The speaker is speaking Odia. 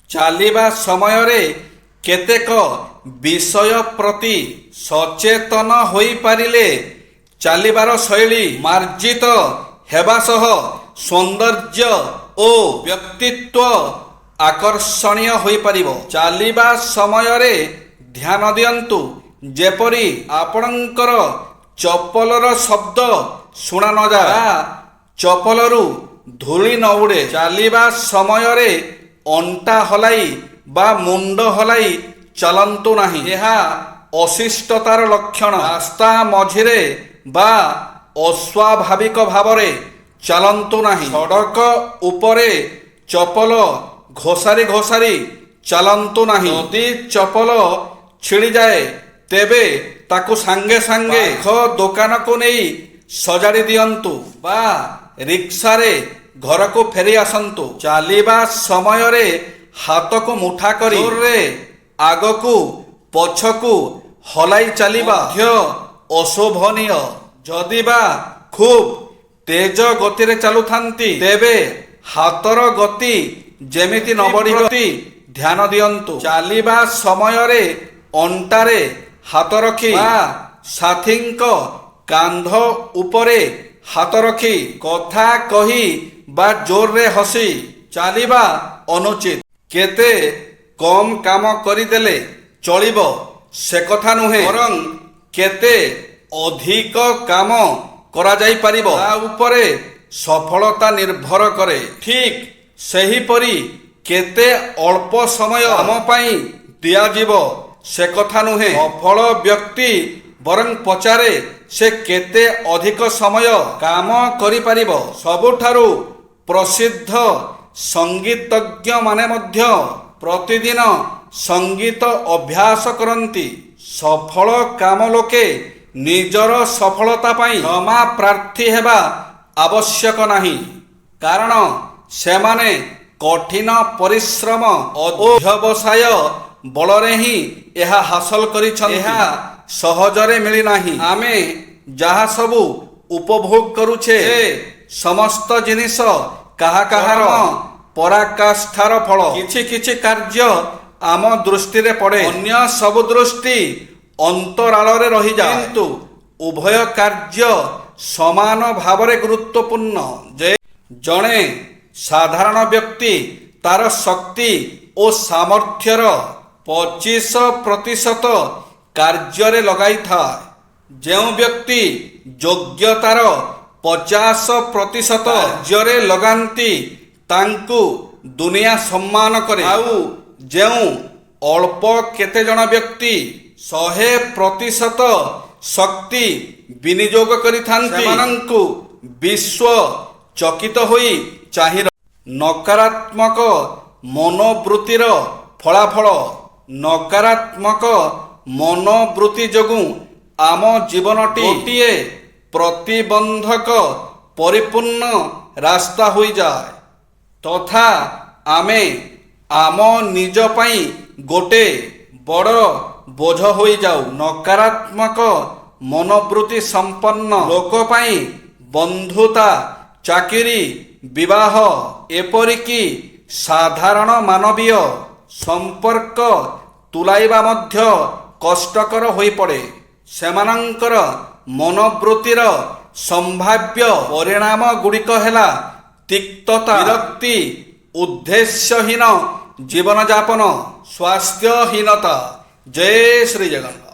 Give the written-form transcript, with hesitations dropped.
ଚାଲିବା ସମୟରେ କେତେକ ବିଷୟ ପ୍ରତି ସଚେତନ ହୋଇପାରିଲେ ଚାଲିବାର ଶୈଳୀ ମାର୍ଜିତ ହେବା ସହ ସୌନ୍ଦର୍ଯ୍ୟ ଓ ବ୍ୟକ୍ତିତ୍ୱ ଆକର୍ଷଣୀୟ ହୋଇପାରିବ। ଚାଲିବା ସମୟରେ ଧ୍ୟାନ ଦିଅନ୍ତୁ ଯେପରି ଆପଣଙ୍କର ଚପଲର ଶବ୍ଦ ଶୁଣା ନଯାଏ ବା ଚପଲରୁ ଧୂଳି ନ ଉଡ଼େ। ଚାଲିବା ସମୟରେ ଅଣ୍ଟା ହଲାଇ ବା ମୁଣ୍ଡ ହଲାଇ ଚାଲନ୍ତୁ ନାହିଁ, ଏହା ଅଶିଷ୍ଟତାର ଲକ୍ଷଣ। ରାସ୍ତା ମଝିରେ ବା ଅସ୍ୱାଭାବିକ ଭାବରେ ଚାଲନ୍ତୁ ନାହିଁ। ସଡ଼କ ଉପରେ ଚପଲ ଘୋଷାରି ଘୋଷାରି ଚାଲନ୍ତୁ ନାହିଁ। ଯଦି ଚପଲ ଛିଡ଼ିଯାଏ ତେବେ ତାକୁ ସାଙ୍ଗେ ସାଙ୍ଗେ ଦୋକାନକୁ ନେଇ ସଜାଡ଼ି ଦିଅନ୍ତୁ ବା ରିକ୍ସାରେ ଘରକୁ ଫେରି ଆସନ୍ତୁ। ଚାଲିବା ସମୟରେ ହାତକୁ ମୁଠା କରି ଜୋରରେ ଆଗକୁ ପଛକୁ ହଲାଇ ଚାଲିବା ମଧ୍ୟ ଅଶୋଭନୀୟ। ଯଦି ବା ଖୁବ୍ ତେଜ ଗତିରେ ଚାଲୁଥାନ୍ତି ତେବେ ହାତର ଗତି ଯେମିତି ନ ବଢ଼ିବ ଧ୍ୟାନ ଦିଅନ୍ତୁ। ଚାଲିବା ସମୟରେ ଅଣ୍ଟାରେ ହାତ ରଖି ବା ସାଥୀଙ୍କ କାନ୍ଧ ଉପରେ ହାତ ରଖି କଥା କହି ବା ଜୋରରେ ହସି ଚାଲିବା ଅନୁଚିତ। କେତେ କମ୍ କାମ କରିଦେଲେ ଚଳିବ ସେ କଥା ନୁହେଁ, ବରଂ କେତେ ଅଧିକ କାମ କରାଯାଇପାରିବ ତା ଉପରେ ସଫଳତା ନିର୍ଭର କରେ। ଠିକ୍ ସେହିପରି କେତେ ଅଳ୍ପ ସମୟ ଆମ ପାଇଁ ଦିଆଯିବ ସେ କଥା ନୁହେଁ, ସଫଳ ବ୍ୟକ୍ତି ବରଂ ପଚାରେ ସେ କେତେ ଅଧିକ ସମୟ କାମ କରିପାରିବ। ସବୁଠାରୁ ପ୍ରସିଦ୍ଧ ସଙ୍ଗୀତଜ୍ଞମାନେ ମଧ୍ୟ ପ୍ରତିଦିନ ସଙ୍ଗୀତ ଅଭ୍ୟାସ କରନ୍ତି। ସଫଳ କାମ ଲୋକେ ନିଜର ସଫଳତା ପାଇଁ କ୍ଷମା ପ୍ରାର୍ଥୀ ହେବା ଆବଶ୍ୟକ ନାହିଁ, କାରଣ ସେମାନେ କଠିନ ପରିଶ୍ରମ ଅଧ୍ୟବସାୟ ବଳରେ ହିଁ ଏହା ହାସଲ କରିଛନ୍ତି। ଏହା ସହଜରେ ମିଳିନାହିଁ। ଆମେ ଯାହା ସବୁ ଉପଭୋଗ କରୁଛେ ସେ ସମସ୍ତ ଜିନିଷ କାହାର ପରାକାଷ୍ଠାର ଫଳ। କିଛି କିଛି କାର୍ଯ୍ୟ ଆମ ଦୃଷ୍ଟିରେ ପଡ଼େ, ଅନ୍ୟ ସବୁ ଦୃଷ୍ଟି ଅନ୍ତରାଳରେ ରହିଯାଏ, କିନ୍ତୁ ଉଭୟ କାର୍ଯ୍ୟ ସମାନ ଭାବରେ ଗୁରୁତ୍ୱପୂର୍ଣ୍ଣ। ଯେ ଜଣେ ସାଧାରଣ ବ୍ୟକ୍ତି ତାର ଶକ୍ତି ଓ ସାମର୍ଥ୍ୟର 25% କାର୍ଯ୍ୟରେ ଲଗାଇଥାଏ, ଯେଉଁ ବ୍ୟକ୍ତି ଯୋଗ୍ୟତାର 50% କାର୍ଯ୍ୟରେ ଲଗାନ୍ତି ତାଙ୍କୁ ଦୁନିଆ ସମ୍ମାନ କରେ। ଆଉ ଯେଉଁ ଅଳ୍ପ କେତେଜଣ ବ୍ୟକ୍ତି 100% ଶକ୍ତି ବିନିଯୋଗ କରିଥାନ୍ତି ସେମାନଙ୍କୁ ବିଶ୍ୱ ଚକିତ ହୋଇ ଚାହିଁ ରହେ। ନକାରାତ୍ମକ ମନୋବୃତ୍ତିର ଫଳାଫଳ। ନକାରାତ୍ମକ ମନୋବୃତ୍ତି ଯୋଗୁଁ ଆମ ଜୀବନଟି ଗୋଟିଏ ପ୍ରତିବନ୍ଧକ ପରିପୂର୍ଣ୍ଣ ରାସ୍ତା ହୋଇଯାଏ ତଥା ଆମେ ଆମ ନିଜ ପାଇଁ ଗୋଟେ ବଡ଼ ବୋଝ ହୋଇଯାଉ। ନକାରାତ୍ମକ ମନୋବୃତ୍ତି ସମ୍ପନ୍ନ ଲୋକ ପାଇଁ ବନ୍ଧୁତା, ଚାକିରି, ବିବାହ ଏପରିକି ସାଧାରଣ ମାନବୀୟ ସମ୍ପର୍କ ତୁଲାଇବା ମଧ୍ୟ କଷ୍ଟକର ହୋଇପଡ଼େ। ସେମାନଙ୍କର ମନୋବୃତ୍ତିର ସମ୍ଭାବ୍ୟ ପରିଣାମ ଗୁଡ଼ିକ ହେଲା ତିକ୍ତତା, ବିରକ୍ତି, ଉଦ୍ଦେଶ୍ୟହୀନ ଜୀବନଯାପନ, ସ୍ୱାସ୍ଥ୍ୟହୀନତା। ଜୟ ଶ୍ରୀ ଜଗନ୍ନାଥ।